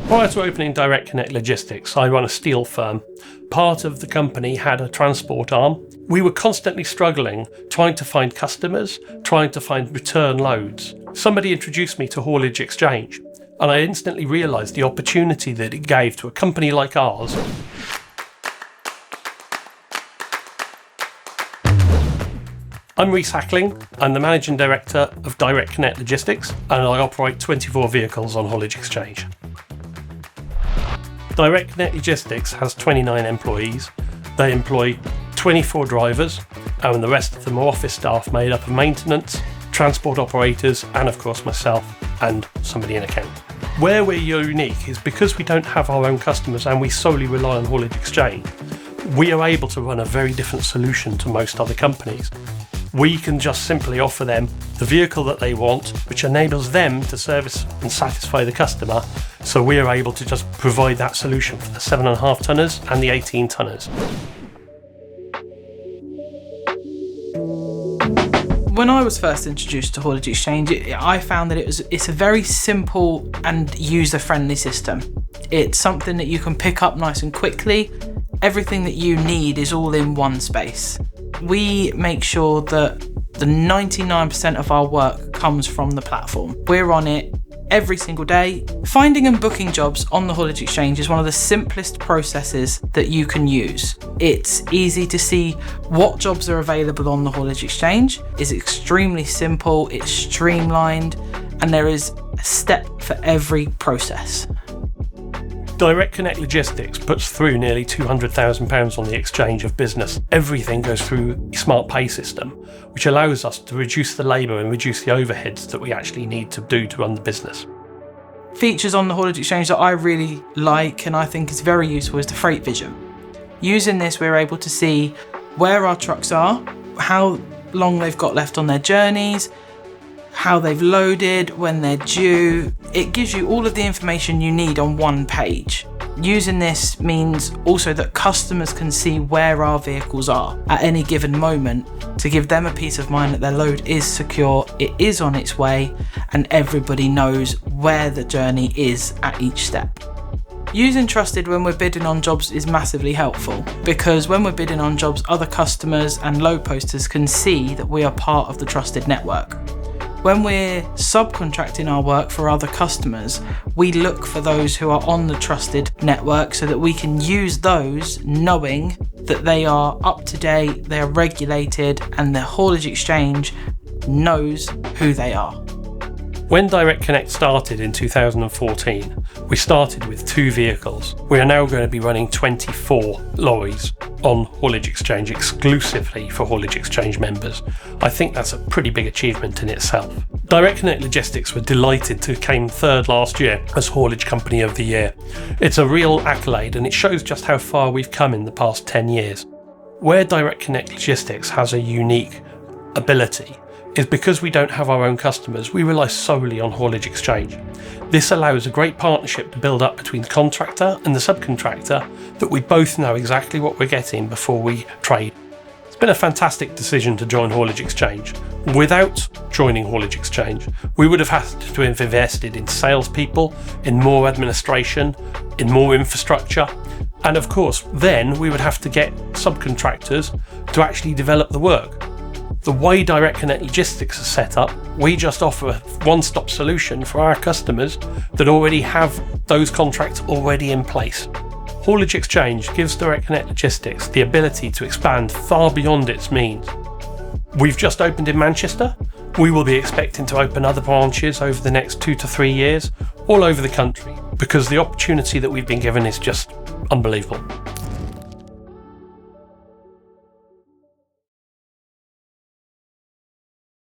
Prior to opening Direct Connect Logistics, I run a steel firm. Part of the company had a transport arm. We were constantly struggling, trying to find customers, trying to find return loads. Somebody introduced me to Haulage Exchange, and I instantly realised the opportunity that it gave to a company like ours. I'm Rhys Hackling. I'm the Managing Director of Direct Connect Logistics, and I operate 24 vehicles on Haulage Exchange. Direct Connect Logistics has 29 employees. They employ 24 drivers, and the rest of them are office staff made up of maintenance, transport operators, and of course myself and somebody in account. Where we're unique is because we don't have our own customers and we solely rely on Haulage Exchange, we are able to run a very different solution to most other companies. We can just simply offer them the vehicle that they want, which enables them to service and satisfy the customer. So we are able to just provide that solution for the 7.5 tonners and the 18 tonners. When I was first introduced to Haulage Exchange, I found that it's a very simple and user-friendly system. It's something that you can pick up nice and quickly. Everything that you need is all in one space. We make sure that the 99% of our work comes from the platform. We're on it every single day. Finding and booking jobs on the Haulage Exchange is one of the simplest processes that you can use. It's easy to see what jobs are available on the Haulage Exchange. It's extremely simple, it's streamlined, and there is a step for every process. Direct Connect Logistics puts through nearly £200,000 on the exchange of business. Everything goes through the Smart Pay system, which allows us to reduce the labour and reduce the overheads that we actually need to do to run the business. Features on the Haulage Exchange that I really like and I think is very useful is the Freight Vision. Using this, we're able to see where our trucks are, how long they've got left on their journeys, how they've loaded, when they're due. It gives you all of the information you need on one page. Using this means also that customers can see where our vehicles are at any given moment to give them a peace of mind that their load is secure, it is on its way, and everybody knows where the journey is at each step. Using Trusted when we're bidding on jobs is massively helpful because when we're bidding on jobs, other customers and load posters can see that we are part of the Trusted network. When we're subcontracting our work for other customers, we look for those who are on the Trusted network so that we can use those knowing that they are up to date, they're regulated, and the Haulage Exchange knows who they are. When Direct Connect started in 2014, we started with 2 vehicles. We are now going to be running 24 lorries on Haulage Exchange exclusively for Haulage Exchange members. I think that's a pretty big achievement in itself. Direct Connect Logistics were delighted to came 3rd last year as Haulage Company of the Year. It's a real accolade and it shows just how far we've come in the past 10 years. Where Direct Connect Logistics has a unique ability is because we don't have our own customers, we rely solely on Haulage Exchange. This allows a great partnership to build up between the contractor and the subcontractor that we both know exactly what we're getting before we trade. It's been a fantastic decision to join Haulage Exchange. Without joining Haulage Exchange, we would have had to have invested in salespeople, in more administration, in more infrastructure, and of course then we would have to get subcontractors to actually develop the work. The way Direct Connect Logistics is set up, we just offer a one-stop solution for our customers that already have those contracts already in place. Haulage Exchange gives Direct Connect Logistics the ability to expand far beyond its means. We've just opened in Manchester. We will be expecting to open other branches over the next 2 to 3 years all over the country because the opportunity that we've been given is just unbelievable.